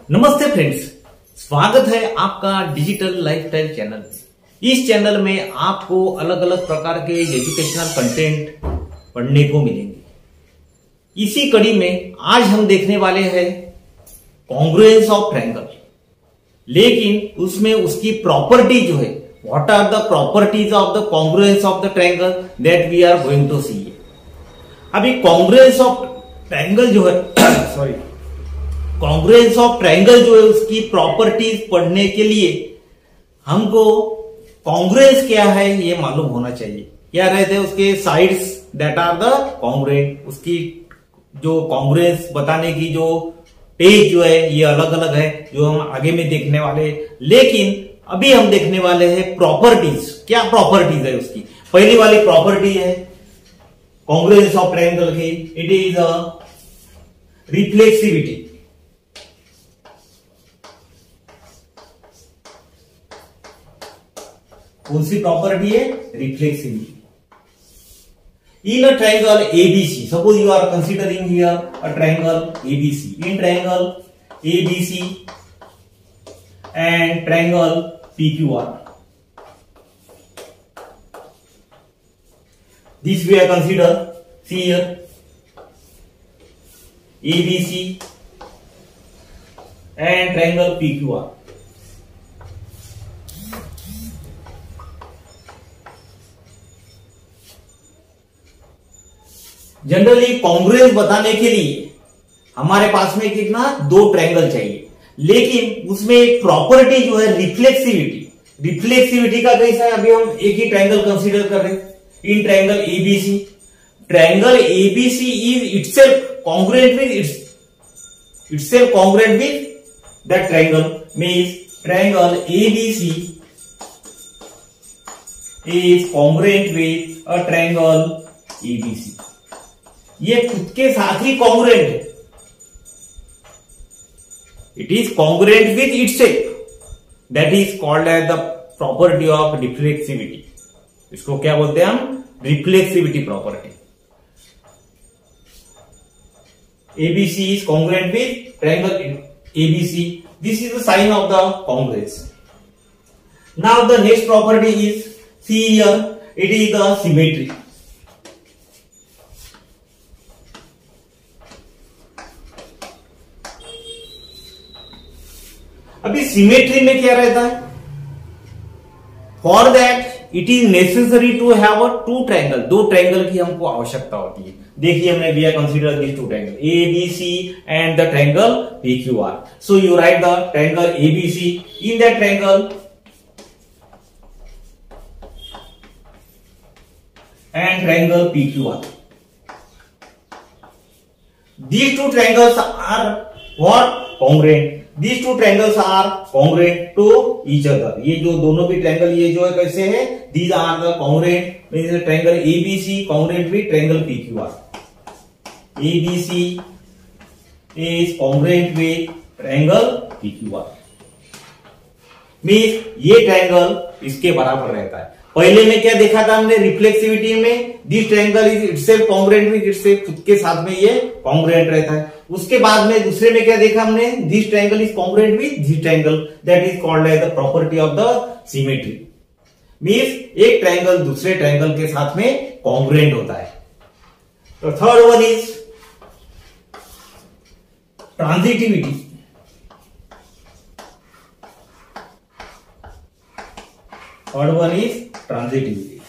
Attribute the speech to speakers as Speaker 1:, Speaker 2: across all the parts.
Speaker 1: नमस्ते फ्रेंड्स, स्वागत है आपका डिजिटल लाइफस्टाइल चैनल में। इस चैनल में आपको अलग अलग प्रकार के एजुकेशनल कंटेंट पढ़ने को मिलेंगे। इसी कड़ी में आज हम देखने वाले हैं कॉन्ग्रुएंस ऑफ ट्रायंगल, लेकिन उसमें उसकी प्रॉपर्टी जो है, what are the properties of the congruence of the triangle that we are going to see. अभी कॉन्ग्रुएंस ऑफ ट्रायंगल जो है कॉन्ग्रुएंस ऑफ ट्रायंगल जो है उसकी प्रॉपर्टीज पढ़ने के लिए हमको कॉन्ग्रुएंस क्या है ये मालूम होना चाहिए। क्या रहते हैं उसके sides that are the congruent, उसकी जो कॉन्ग्रुएंस बताने की जो पेज जो है ये अलग अलग है जो हम आगे में देखने वाले। लेकिन अभी हम देखने वाले हैं प्रॉपर्टीज। क्या प्रॉपर्टीज है उसकी? पहली वाली प्रॉपर्टी है कॉन्ग्रुएंस ऑफ ट्रायंगल की, इट इज अ रिफ्लेक्सिविटी। कौन सी प्रॉपर्टी है? Reflexivity. In a triangle ABC, suppose you are considering here a triangle ABC, in triangle ABC and triangle PQR, this we are consider, see here ABC and triangle PQR. Generally congruence बताने के लिए हमारे पास में कितना दो triangle चाहिए, लेकिन उसमें एक प्रॉपर्टी जो है रिफ्लेक्सिविटी। रिफ्लेक्सिविटी का कैसा है? अभी हम एक ही ट्रायंगल कंसीडर कर रहे हैं in triangle ABC. Triangle ABC is itself congruent with that triangle, means triangle ABC is congruent with a triangle ABC. ये खुद के साथ ही congruent है, it is congruent with itself, that is called as the property of reflexivity. इसको क्या बोलते हैं हम? Reflexivity property. ABC is congruent with triangle ABC. This is the sign of the congruence. Now the next property is, see here, it is the symmetry. अभी symmetry में क्या रहता है? For that it is necessary to have a two triangle, दो triangle की हमको आवश्यकता होती है। देखिए हमने we are consider this two triangle ABC and the triangle PQR. So you write the triangle ABC, in that triangle and triangle PQR, these two triangles are what? Congruent. These two triangles are congruent to each other. ये जो दोनों भी triangle ये जो है कैसे है? These are the congruent, means triangle ABC congruent with triangle PQR. ABC is congruent with triangle PQR. Means ये ट्रायंगल इसके बराबर रहता है। पहले में क्या देखा था हमने? रिफ्लेक्सिविटी में this triangle is itself congruent with itself, खुद के साथ में ये कॉन्ग्रुएंट रहता है। उसके बाद में दूसरे में क्या देखा हमने? This triangle is congruent with this triangle, that is called as the property of the symmetry. Means एक ट्रायंगल दूसरे ट्रायंगल के साथ में कॉन्ग्रुएंट होता है। तो third one is transitivity. Third one is transitivity.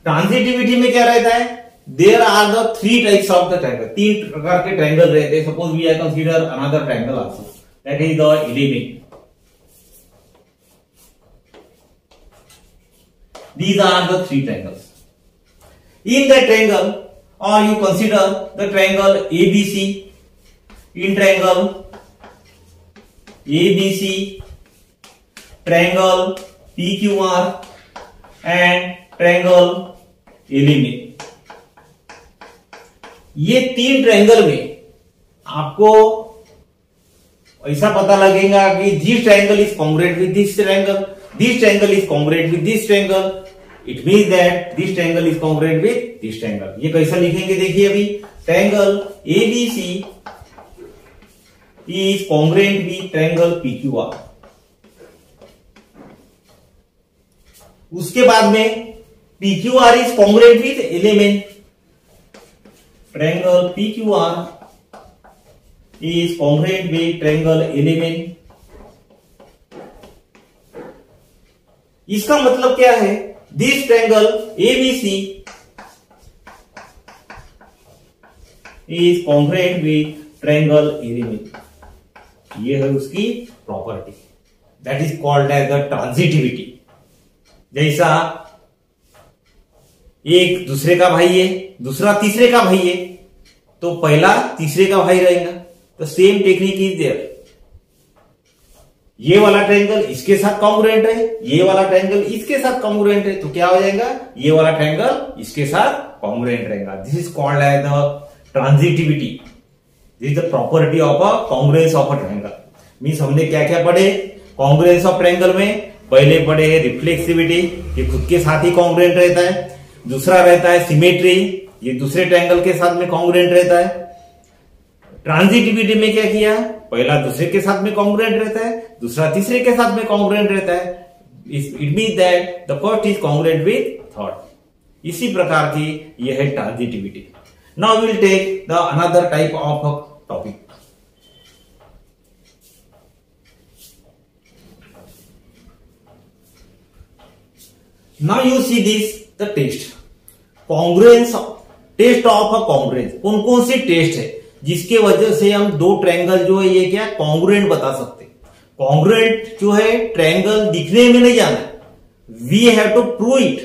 Speaker 1: Transitivity में क्या रहता है? There are the three types of the triangle, तीन प्रकार के ट्रायंगल रहते हैं। Suppose we are consider another triangle also, that is the element. These are the three triangles. In that triangle, or you consider the triangle ABC. In triangle ABC, triangle PQR and triangle element, ये तीन triangle में आपको ऐसा पता लगेगा कि this triangle is congruent with this triangle, this triangle is congruent with this triangle, it means that this triangle is congruent with this triangle. ये कैसा लिखेंगे? देखिए अभी triangle ABC is congruent with triangle PQR. उसके बाद में PQR is congruent with element. Triangle PQR is congruent with triangle element. इसका मतलब क्या है? This triangle ABC is congruent with triangle element. ये है उसकी property. That is called as the transitivity. जैसा एक दूसरे का भाई है, दूसरा तीसरे का भाई है, तो पहला तीसरे का भाई रहेगा. तो सेम टेक्निक इज देयर. ये वाला ट्रायंगल इसके साथ कॉन्ग्रुएंट है, ये वाला ट्रायंगल इसके साथ कॉन्ग्रुएंट है, तो क्या हो जाएगा? ये वाला ट्रायंगल इसके साथ कॉन्ग्रुएंट रहेगा. This is called as the transitivity. This is the property of a congruence of a triangle. Means हमने क्या क्या पढ़े कॉन्ग्रुएंस ऑफ ट्रायंगल में? पहले पढ़े रिफ्लेक्सिविटी, ये खुद के साथ ही कॉन्ग्रुएंट रहता है. दूसरा रहता है सिमेट्री, ये दूसरे ट्रायंगल के साथ में कॉन्ग्रुएंट रहता है. ट्रांजिटिविटी में क्या किया? पहला दूसरे के साथ में कॉन्ग्रुएंट रहता है, दूसरा तीसरे के साथ में कॉन्ग्रुएंट रहता है. It means that the first is congruent with third. इसी प्रकार की यह है transitivity. Now we will take the another type of topic. Now you see this the test. Congruence, test of a congruence. कौन कौन सी टेस्ट है जिसके वजह से हम दो ट्रायंगल जो है ये क्या कॉन्ग्रुएंट बता सकते हैं? कॉन्ग्रुएंट जो है ट्रायंगल दिखने में नहीं जाना, we have to prove it.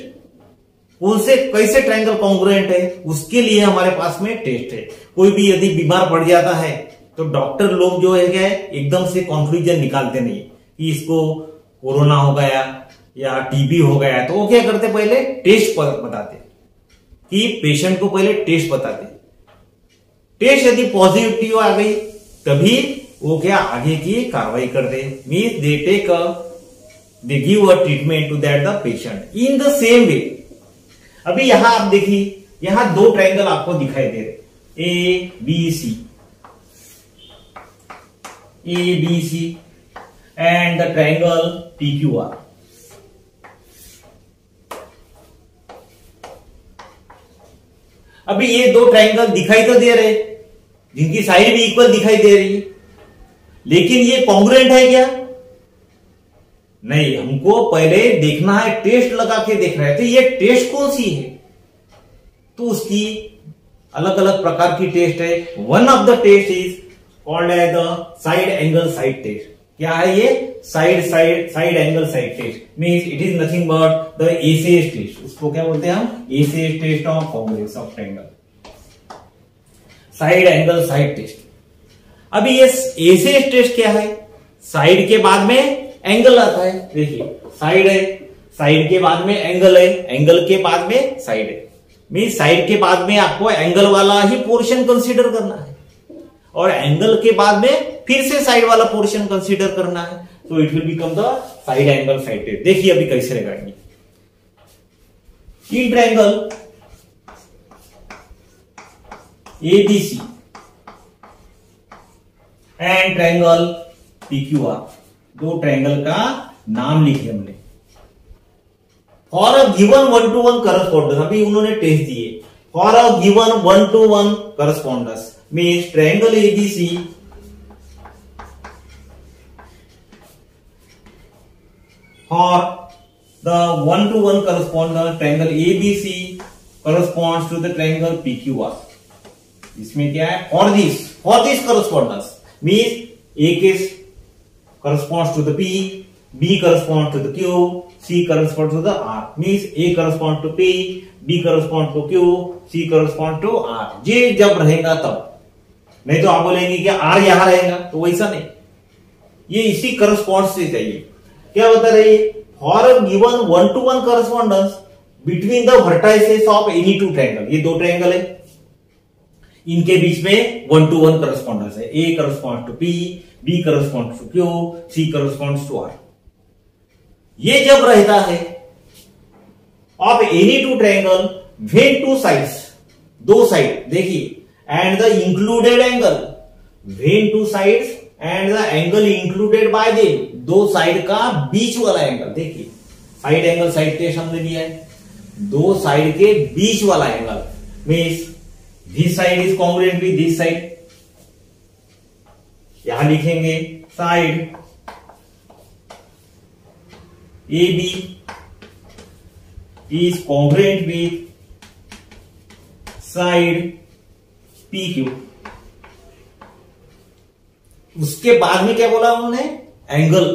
Speaker 1: कौन से कैसे ट्रायंगल कॉन्ग्रुएंट है उसके लिए हमारे पास में टेस्ट है. कोई भी यदि बीमार पड़ जाता है तो डॉक्टर लोग जो है क्या है एकदम से कंक्लूजन निकालते नहीं कि इसको कोरोना हो गया या टीबी हो गया. तो वो क्या करते? पहले टेस्ट बताते कि पेशेंट को पहले टेस्ट बताते. टेस्ट यदि पॉजिटिव आ गई तभी वो क्या आगे की कार्रवाई करते. Means they take they give a treatment to that the patient in the same way. अभी यहां आप देखिए, यहां दो ट्रायंगल आपको दिखाई दे रहे, A B C and the triangle PQR. अभी ये दो ट्रायंगल दिखाई तो दे रहे, जिनकी साइड भी इक्वल दिखाई दे रही है, लेकिन ये कॉन्ग्रुएंट है क्या? नहीं. हमको पहले देखना है, टेस्ट लगा के देख रहे थे ये टेस्ट कौन सी है. तो उसकी अलग अलग प्रकार की टेस्ट है. One of the test is called as the side angle side test. क्या है ये? Side angle side test. Means it is nothing but the ACS test. उसको क्या बोलते हैं हम? ACS test of congruence of triangle. Side angle side test. अभी ये एसीएस टेस्ट क्या है? साइड के बाद में एंगल आता है. देखिए साइड है, साइड के बाद में एंगल है, एंगल के बाद में साइड है. मीन्स साइड के बाद में आपको एंगल वाला ही पोर्शन कंसीडर करना है और एंगल के बाद में फिर से साइड वाला पोर्शन कंसीडर करना है. तो it will become the side angle side test. देखिए अभी कैसे लगाएंगे. In triangle ABC and triangle PQR, दो ट्रायंगल का नाम लिखे हमने. For a given 1-to-1 correspondence, अभी उन्होंने टेस्ट दिए. For a given 1-to-1 correspondence means triangle ABC for the 1-to-1 correspondence triangle ABC corresponds to the triangle PQR. इसमें क्या है? for this correspondence means A case corresponds to the P, B corresponds to the Q, C corresponds to the R. means A corresponds to P, B corresponds to Q, C corresponds to R. ये जब रहेगा तब. नहीं तो आप बोलेंगे कि R यहां रहेगा, तो वैसा नहीं. ये इसी करस्पॉन्ड से चाहिए. क्या बता रही है? For a given 1-to-1 correspondence between the vertices of any two triangle. ये दो ट्रायंगल है, इनके बीच में 1-to-1 करस्पॉन्डेंस है. A corresponds to P, B corresponds to Q, C corresponds to R. ये जब रहता है of any two triangle when two sides, दो साइड देखिए, and the included angle when two sides and the angle included by they, दो side का बीच वाला angle. देखिए साइड एंगल साइड टेस्ट हमने दिया है, दो साइड के बीच वाला angle means this side is congruent with this side. यहां लिखेंगे side A B is congruent with side P Q. उसके बाद में क्या बोला उन्होंने, एंगल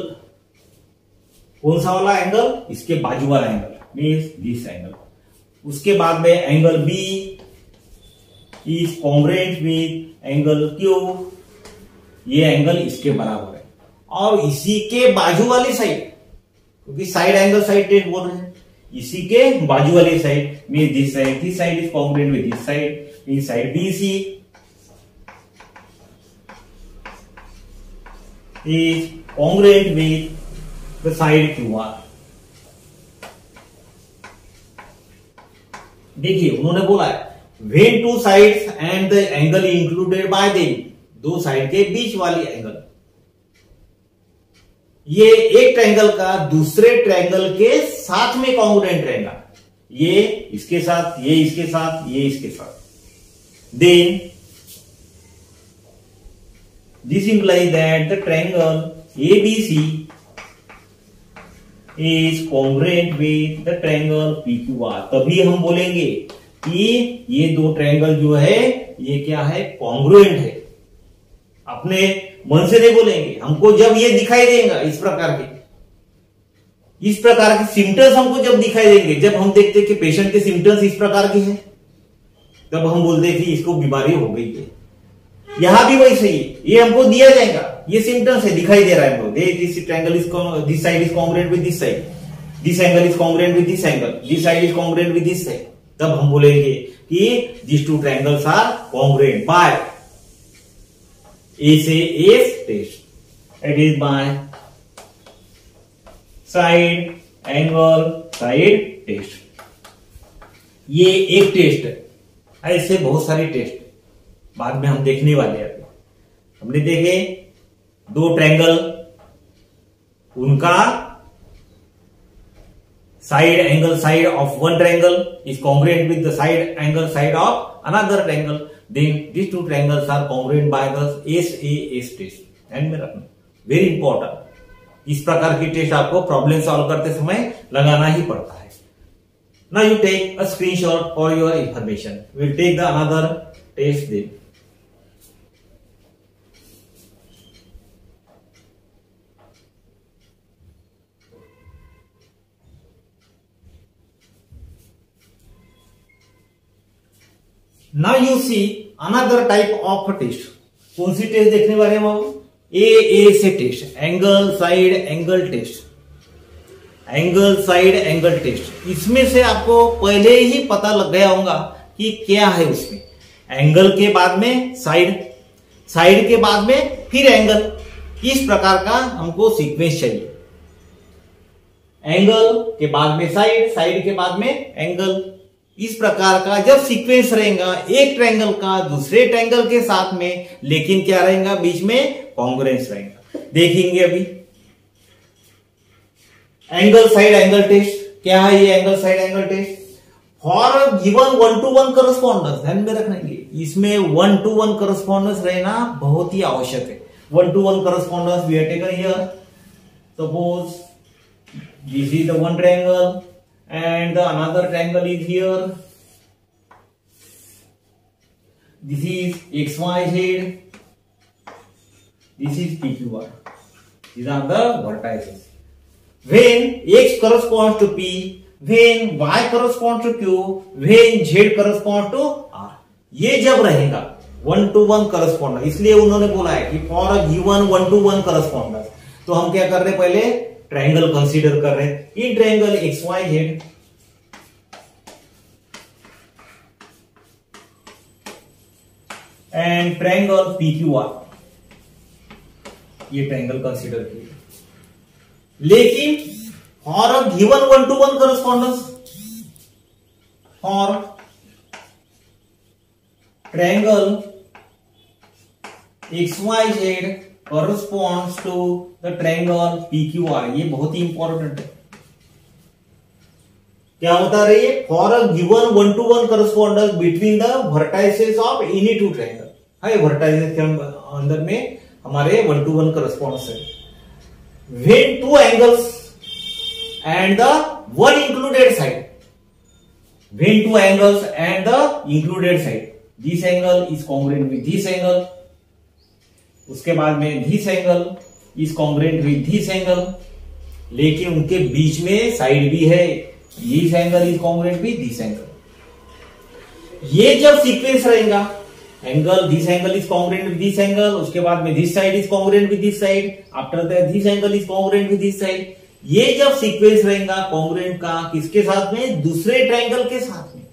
Speaker 1: कौन सा वाला एंगल, इसके बाजू वाला एंगल मीन्स दिस एंगल। उसके बाद में angle B is congruent with angle Q, ये एंगल इसके बराबर है। और इसी के बाजू वाली साइड, क्योंकि साइड एंगल साइड टेस्ट बोल रहे हैं, इसी के बाजू वाली side mean this side is congruent with this side mean side B C is congruent with the side Q R. देखिए उन्होंने बोला है when two sides and the angle included by them, दो साइड के बीच वाली एंगल, ये एक ट्रायंगल का दूसरे ट्रायंगल के साथ में कॉन्ग्रुएंट रहेगा, ये इसके साथ, ये इसके साथ, ये इसके साथ, then this implies that the triangle ABC is congruent with the triangle PQR। तभी हम बोलेंगे कि ये दो ट्रायंगल जो है ये क्या है, कॉन्ग्रुएंट है। अपने मन से नहीं बोलेंगे, हमको जब ये दिखाई देगा इस प्रकार के सिम्टम्स हमको जब दिखाई देंगे, जब हम देखते कि पेशेंट के सिम्टम्स इस प्रकार के हैं, तब हम बोलते हैं कि इसको बीमारी हो गई है। यहां भी वैसे ही ये हमको दिया जाएगा, ये सिम्टम्स है, दिखाई दे रहा है हमको, this triangle is, this side is congruent with this side, this angle is congruent with this angle, this side is congruent with this side. तब हम बोलेंगे कि this two triangles are congruent by A से F test, it is by side angle side test. ये एक test है, ऐसे बहुत सारे टेस्ट बाद में हम देखने वाले हैं। हमने देखे दो ट्रायंगल, उनका side angle side of one triangle is congruent with the side angle side of another triangle, then these two triangles are congruent by the SAS test। ध्यान में रखना, वेरी इंपॉर्टेंट। इस प्रकार की टेस्ट आपको प्रॉब्लम सॉल्व करते समय लगाना ही पड़ता है। Now you take a screenshot for your information, will take the another test then. Now you see another type of test. कौन सी टेस्ट देखने वाले हैं बाबू, A S test, angle side angle test. Angle side angle test, इसमें से आपको पहले ही पता लग गया होगा कि क्या है उसमें। एंगल के बाद में साइड, साइड के बाद में फिर एंगल, इस प्रकार का हमको सीक्वेंस चाहिए। एंगल के बाद में साइड, साइड के बाद में एंगल, इस प्रकार का जब सीक्वेंस रहेगा एक ट्रायंगल का दूसरे ट्रायंगल के साथ में, लेकिन क्या रहेगा बीच में कॉन्ग्रुएंस रहेगा। देखेंगे अभी एंगल साइड एंगल टेस्ट क्या है। ये angle side angle test for given 1-to-1 correspondence, ध्यान में रखेंगे इसमें 1-to-1 करस्पॉन्डेंस रहना बहुत ही आवश्यक है। 1-to-1 correspondence we have taken here, suppose this is the one triangle and the another triangle is here, this is XYZ, this is PQR, these are the vertices. When X corresponds to P, when Y corresponds to Q, when Z corresponds to R, ये जब रहेगा 1-to-1 correspondence, इसलिए उन्होंने बोला है कि for a given 1-to-1 correspondence, तो हम क्या कर रहे हैं, पहले ट्रायंगल कंसीडर कर रहे हैं। In triangle XYZ and triangle PQR, ये ट्रायंगल कंसीडर किए, लेकिन for a given 1-to-1 correspondence, for triangle XYZ corresponds to the triangle PQR। ये बहुत ही इंपॉर्टेंट है। क्या बता रही है? For a given 1-to-1 correspondence between the vertices of any two triangle। है वर्टाइसेस के अंदर में हमारे 1-to-1 correspondence है। When two angles and the one included side, when two angles and the included side, this angle is congruent with this angle, उसके बाद में this angle is congruent with this angle, लेकिन उनके बीच में side भी है, this angle is congruent with this angle। ये जब सीक्वेंस रहेगा, angle this angle is congruent with this angle, उसके बाद में this side is congruent with this side, after that this angle is congruent with this side. ये जब sequence रहेगा congruent का किसके साथ में? दूसरे ट्रायंगल के साथ में,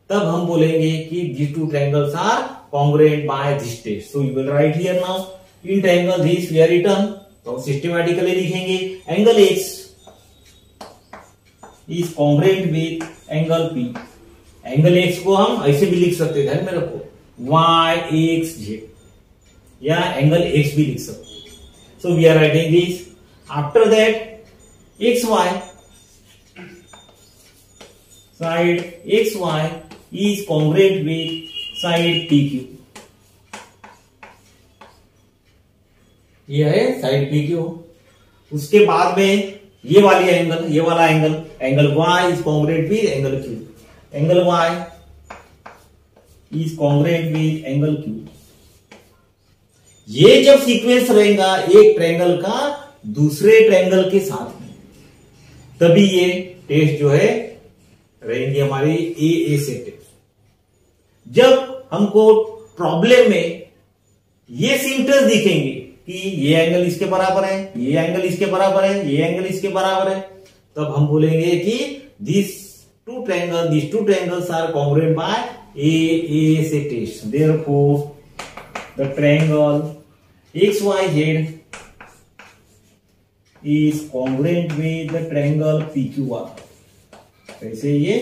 Speaker 1: तब हम बोलेंगे कि these two triangles are congruent by this test। So you will write here now in triangle this we are written, तो सिस्टमैटिकली लिखेंगे angle x is congruent with angle p। Angle x को हम ऐसे भी लिख सकते, ध्यान में रखो, y x z, या एंगल x भी लिख सकते। So we are writing this. After that X Y, side X Y is congruent with side P Q. यह है साइड पी क्यू। उसके बाद में ये वाली एंगल, ये वाला angle, angle y is congruent with angle q। Angle y is congruent with angle q। ये जब सीक्वेंस रहेगा एक ट्रायंगल का दूसरे ट्रायंगल के साथ में, तभी ये टेस्ट जो है रहेंगे हमारी ए से टेस्ट। जब हमको प्रॉब्लम में ये सिम्टम्स दिखेंगे कि ये एंगल इसके बराबर है, ये एंगल इसके बराबर है, ये एंगल इसके बराबर है, तब हम बोलेंगे कि these two triangles are congruent by A से test. Therefore, the triangle XYZ is congruent with the triangle PQR। कैसे ये?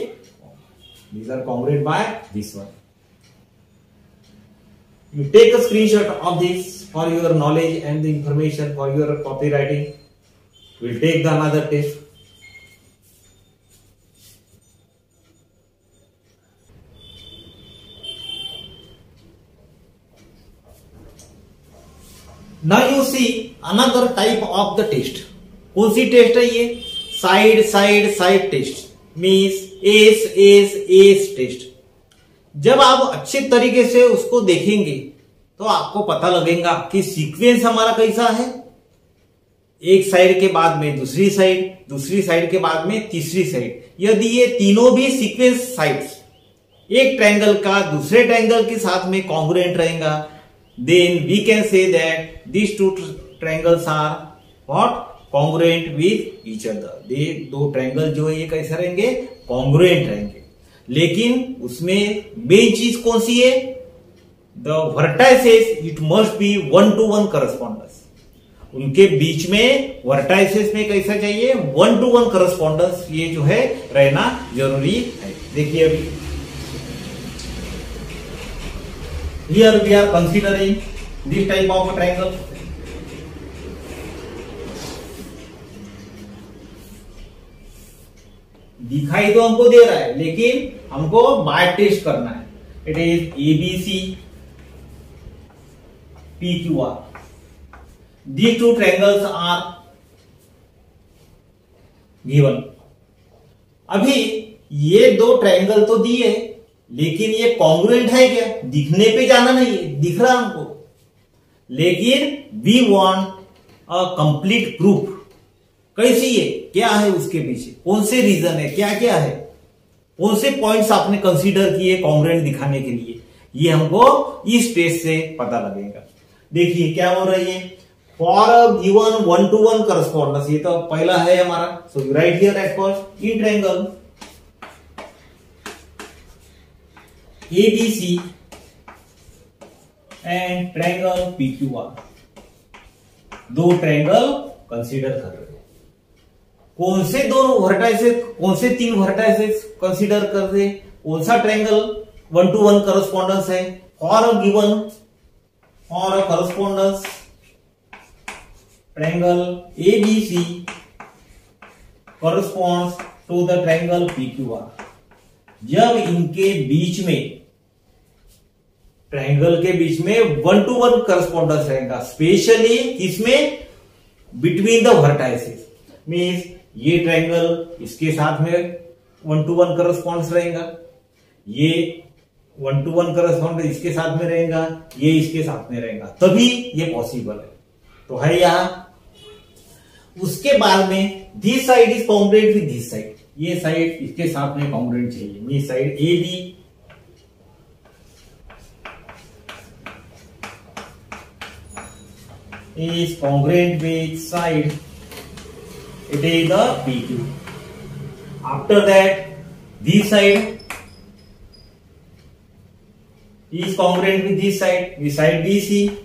Speaker 1: These are congruent by this one। You take a screenshot of this for your knowledge and the information for your copywriting। We'll take the another test। Now you see another type of the test। कौन सी test है ये? Side side side test, means S test. जब आप अच्छे तरीके से उसको देखेंगे तो आपको पता लगेगा कि सीक्वेंस हमारा कैसा है। एक साइड के बाद में दूसरी साइड, दूसरी साइड के बाद में तीसरी साइड। यदि ये तीनों भी सीक्वेंस साइड्स एक ट्रायंगल का दूसरे ट्रायंगल के साथ में कॉन्ग्रुएंट रहेगा, then we can say that these two triangles are what? Congruent with each other। दो ट्रायंगल जो है ये कैसे रहेंगे? कॉन्ग्रुएंट रहेंगे। लेकिन उसमें मेन चीज कौन सी है? The vertices it must be 1-to-1 correspondence। उनके बीच में वर्टाइसेस में कैसा चाहिए? 1-to-1 correspondence ये जो है रहना जरूरी है। देखिए अभी here we are considering this type of a triangle। दिखाई तो हमको दे रहा है, लेकिन हमको बाय टेस्ट करना है। It is ABC PQR। These two triangles are given। अभी ये दो ट्रायंगल तो दिए, लेकिन ये कॉन्ग्रुएंट है क्या? दिखने पे जाना नहीं है, दिख रहा हमको, लेकिन we want a complete proof. कैसी है? क्या है उसके पीछे? कौन से रीजन है? क्या क्या है? कौन से पॉइंट्स आपने कंसीडर किए कॉन्ग्रुएंट दिखाने के लिए? ये हमको इस टेस्ट से पता लगेगा। देखिए क्या हो रही है? For a given 1-to-1 correspondence, ये तो पहला है हमारा। So right here at first in triangle ABC and triangle PQR। दो ट्रायंगल कंसीडर कर रहे हो। कौन से दोनों वर्टाइसेस, कौन से तीन वर्टाइसेस कंसीडर कर रहे? कौन सा ट्रायंगल 1-to-1 correspondence है? For a given, for a correspondence triangle ABC corresponds to the triangle PQR। जब इनके बीच में, ट्रायंगल के बीच में 1 to 1 करस्पॉन्डेंस रहेगा, स्पेशली किसमें, बिटवीन द वर्टाइसेस। मींस ये ट्रायंगल इसके साथ में 1 to 1 करस्पॉन्डेंस रहेगा, ये 1 to 1 करस्पॉन्डेंस इसके साथ में रहेगा, ये इसके साथ में रहेगा, तभी ये पॉसिबल है। तो है यहां। उसके बाद में this side is congruent with this side, ये साइड इसके साथ में कॉन्ग्रुएंट चाहिए। ये side AB is congruent with side, it is the PQ। After that, this side is congruent with this side BC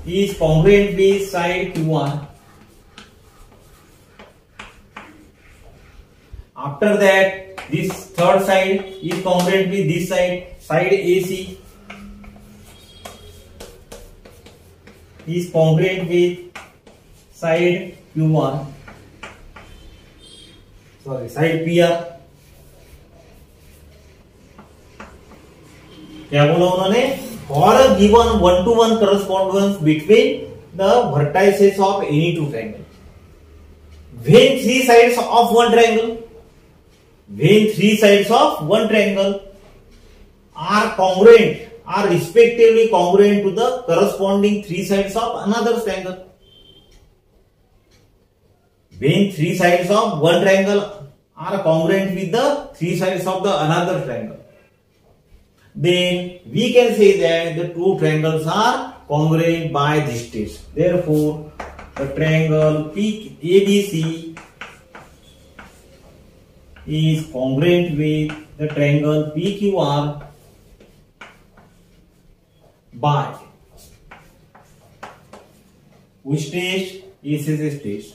Speaker 1: is congruent with side QR। After that, this third side is congruent with this side AC is congruent with side QR, side PR। क्या बोला उन्होंने, for a given 1 to 1 correspondence between the vertices of any two triangle, when three sides of one triangle are congruent, are respectively congruent to the corresponding three sides of another triangle। When three sides of one triangle are congruent with the three sides of the another triangle, then we can say that the two triangles are congruent by this test। Therefore, the triangle ABC is congruent with the triangle PQR by which test? ECS test।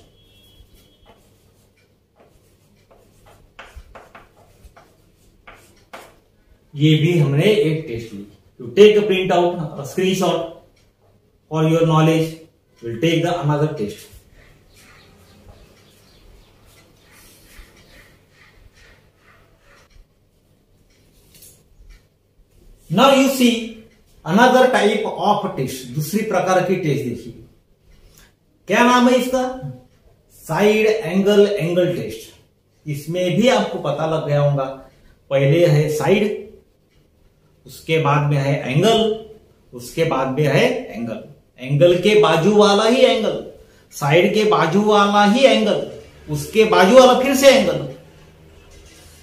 Speaker 1: ये भी हमने एक test ली। To take a print out, screenshot for your knowledge, will take the another test. Now you see another type of test, दूसरी प्रकार की test देखिए। क्या नाम है इसका? Side angle test. इसमें भी आपको पता लग गया होगा, पहले है साइड, उसके बाद में है एंगल, उसके बाद में है एंगल। एंगल के बाजू वाला ही एंगल, साइड के बाजू वाला ही एंगल, उसके बाजू वाला फिर से एंगल।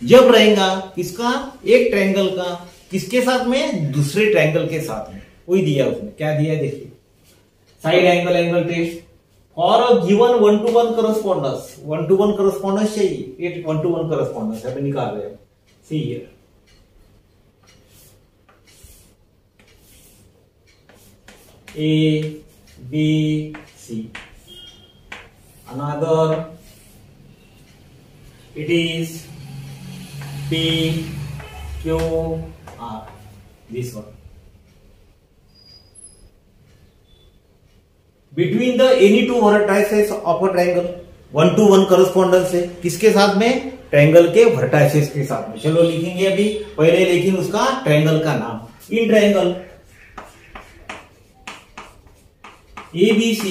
Speaker 1: जब रहेगा किसका? एक ट्रायंगल का, किसके साथ में? दूसरे ट्रायंगल के साथ में। वही दिया उसने, क्या दिया देखिए, side angle test for a given 1 to 1 correspondence. 1 to 1 correspondence चाहिए, ये 1 to 1 करस्पॉन्डेंस है, निकाल रहे हैं। See here, A, B, C। Another, it is P, Q, R। This one। Between the any two vertices of a triangle, 1 to 1 correspondence है, किसके साथ में? ट्रायंगल के वर्टाइसेस के साथ में। चलो लिखेंगे अभी, पहले लेकिन उसका ट्रायंगल का नाम। इन triangle ABC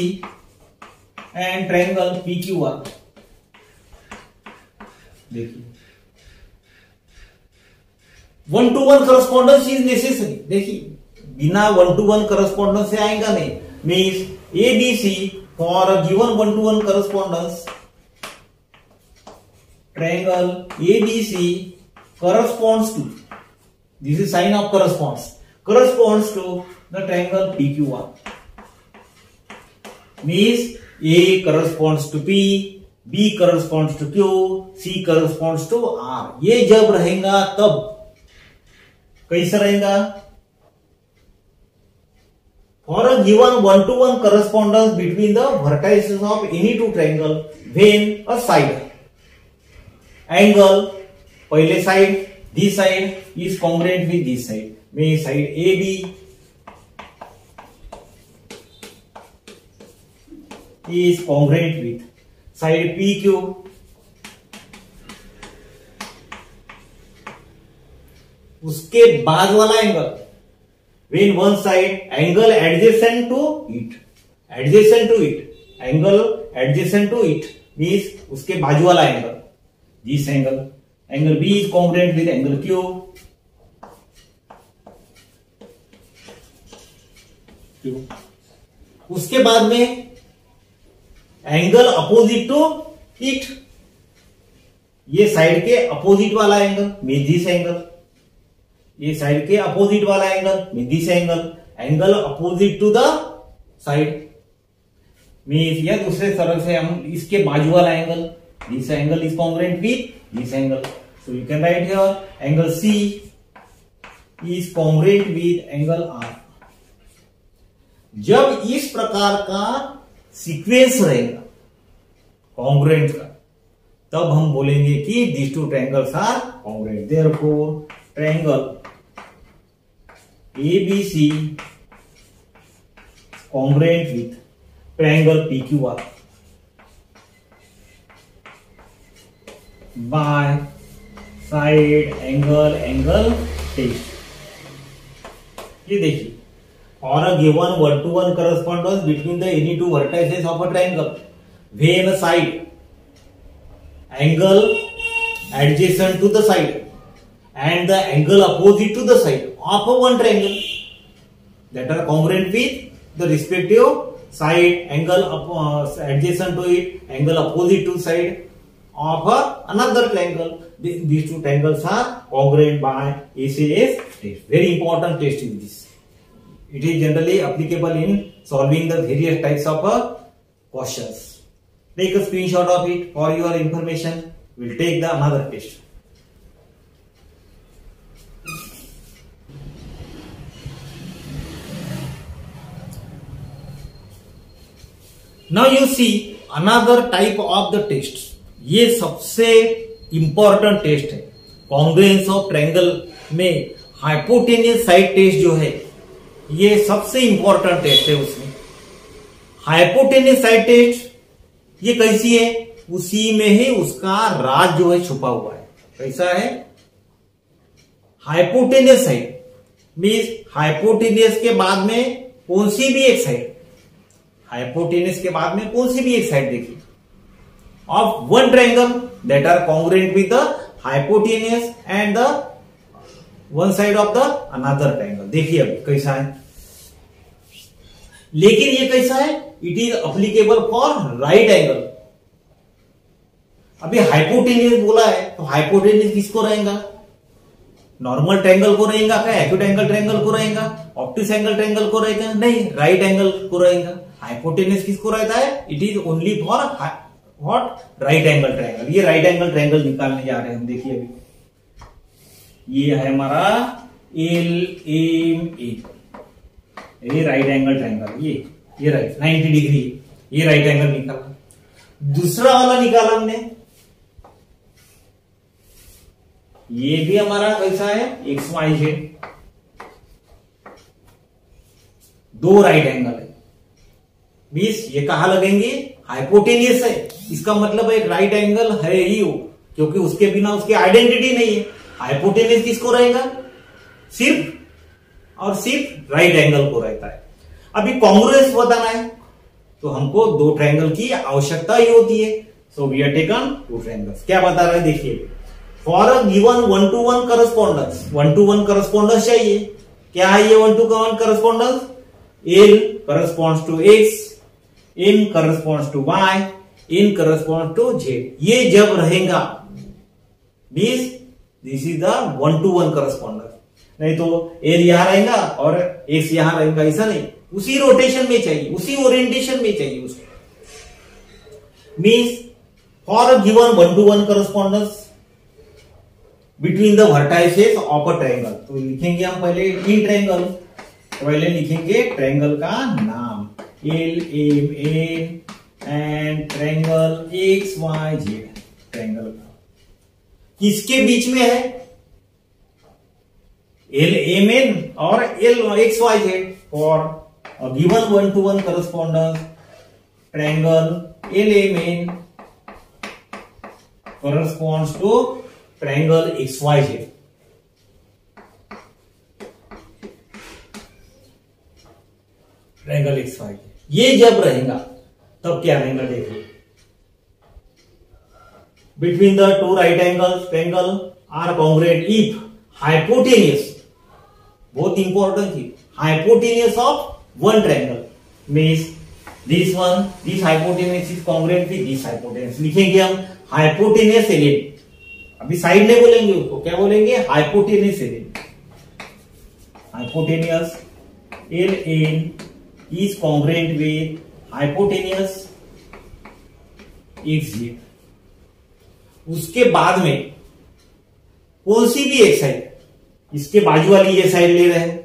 Speaker 1: and triangle PQR, देखिए 1 to 1 correspondence is necessary। देखिए बिना 1 to 1 correspondence से आएगा नहीं। Means ABC for a given 1 to 1 correspondence, triangle ABC corresponds to, this is sign of corresponds to the triangle PQR। Means A corresponds to P, B corresponds to Q, C corresponds to R। ये जब रहेगा तब कैसा रहेगा? For a given 1 to 1 correspondence between the vertices of any two triangle, when a side angle, पहले side, this side is congruent with this side, में side AB is congruent with side P Q. उसके बाद वाला angle, when one side angle adjacent to it, angle adjacent to it means उसके बाजू वाला angle, this angle B is congruent with angle Q। उसके बाद में एंगल अपोजिट टू इट, ये साइड के अपोजिट वाला एंगल मीन दिस एंगल, ये साइड के अपोजिट वाला angle mean this angle opposite to the side means, या दूसरे तरह से हम इसके बाजू वाला angle, this angle is congruent with this angle, so you can write here angle C is congruent with angle R. जब इस प्रकार का सीक्वेंस रहेगा कॉन्ग्रुएंट का, तब हम बोलेंगे कि these two triangles are congruent। Therefore, triangle ABC congruent with triangle PQR by side angle test। ये देखिए, for a given 1-to-1 correspondence between the any two vertices of a triangle, when a side angle adjacent to the side and the angle opposite to the side of a one triangle that are congruent with the respective side angle adjacent to it, angle opposite to side of another triangle, these two triangles are congruent by SAS test। Very important test is this। It is generally applicable in solving the various types of questions। Take a screenshot of it for your information। We'll take the another test। Now you see another type of the test। ये सबसे important test है congruence of triangle में। Hypotenuse side test जो है ये सबसे important test है। उसमें हाइपोटेनियस साइड टेस्ट ये कैसी है, उसी में ही उसका राज जो है छुपा हुआ है। कैसा है, हाइपोटेनियस साइड मीन्स हाइपोटेनियस के बाद में कौन सी भी एक साइड, हाइपोटेनियस के बाद में कौन सी भी एक साइड देखिए of one triangle that are congruent with the hypotenuse and the one side of the another triangle. देखिए अभी कैसा है, लेकिन ये कैसा है, it is applicable for right angle. अभी हाइपोटेनियस बोला है तो हाइपोटेनियस किसको रहेगा, नॉर्मल ट्रायंगल को रहेगा क्या, एक्यूट एंगल ट्रायंगल को रहेगा, ऑब्टूस एंगल ट्रायंगल को रहेगा, नहीं, राइट एंगल को रहेगा। हाइपोटेनियस किसको रहता है, it is only for what, right angle triangle. ये राइट एंगल ट्रायंगल निकालने जा रहे हैं हम। देखिए अभी ये है हमारा LMA, ये राइट एंगल ट्रायंगल, ये राइट 90 डिग्री, ये राइट एंगल निकाला। दूसरा वाला निकाला हमने, ये भी हमारा कैसा है, XYZ, दो राइट एंगल है। 20 ये कहा लगेंगे, हाइपोटेनियस है, इसका मतलब एक राइट एंगल है ही वो, क्योंकि उसके बिना उसकी आइडेंटिटी नहीं है। हाइपोटेनियस किसको रहेगा, सिर्फ और सिर्फ राइट एंगल को रहता है। अभी कॉन्ग्रुएंस बताना है तो हमको दो ट्रायंगल की आवश्यकता ही होती है। So we are taken two triangles. क्या बता रहा है देखिए, for a given 1-to-1 correspondence, 1-to-1 correspondence चाहिए। क्या है ये 1-to-1 correspondence, L corresponds to X, M corresponds to Y, N corresponds to Z। ये जब रहेगा this is the 1-to-1 correspondence. नहीं तो L यहां रहेगा और X यहां रहेगा, ऐसा नहीं, उसी रोटेशन में चाहिए, उसी ओरिएंटेशन में चाहिए उसको। Means for a given 1-to-1 correspondence between the vertices of a triangle, तो लिखेंगे हम पहले इन ट्रायंगल, पहले लिखेंगे ट्रायंगल का नाम LMN and triangle XYZ। Triangle का किसके बीच में है, LMN और XYZ for given 1-to-1 correspondence triangle LMN corresponds to triangle XYZ. Triangle XYZ ये जब रहेगा तब क्या रहेगा देखो, between the two right angles triangle are congruent if hypotenuse, बहुत इंपॉर्टेंट थी, hypotenuse of one triangle means this one, this hypotenuse is congruent with this hypotenuse. लिखेंगे हम हाइपोटेन्यूज एलिमेंट, अभी साइड नहीं बोलेंगे उसको, क्या बोलेंगे, hypotenuse element. Hypotenuse LN is congruent with hypotenuse XZ। उसके बाद में कौन सी भी एक साइड, इसके बाजू वाली ये साइड ले रहे हैं,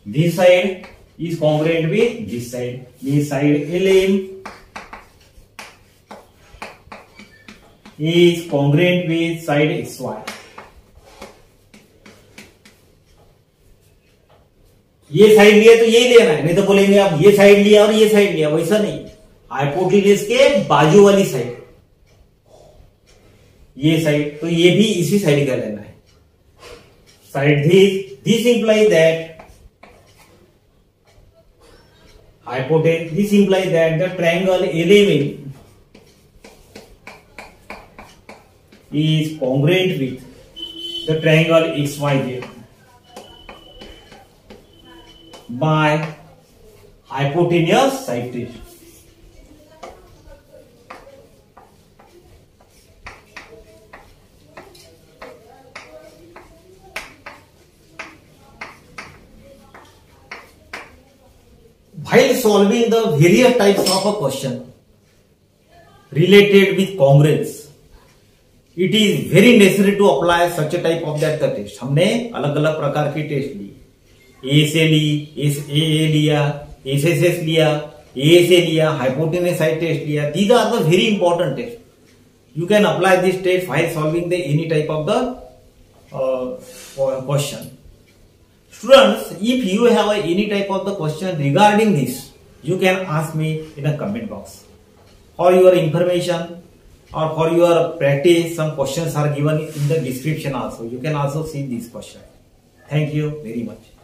Speaker 1: this side is congruent with this side, ये side LM is congruent with side XY। ये साइड लिया तो यही लेना है, नहीं तो बोलेंगे आप ये साइड लिया और ये साइड लिया, वैसा नहीं। हाइपोटेन्यूज के बाजू वाली साइड, ये साइड, तो ये भी इसी साइड का लेना है। Side this imply that hypotenuse, this imply that the triangle LMN is congruent with the triangle XYZ by hypotenuse side test। While solving the various types of a question related with congruence, it is very necessary to apply such a type of that test। हमने अलग अलग प्रकार की test ली, ए से ली, AA लिया, SSS लिया, A से लिया, हाइपोटेन्यूज साइड टेस्ट लिया। These are the very important tests. You can apply this test while solving the any type of the question। Students, if you have any type of the question regarding this, you can ask me in a comment box। For your information or for your practice, some questions are given in the description also. You can also see this question. Thank you very much.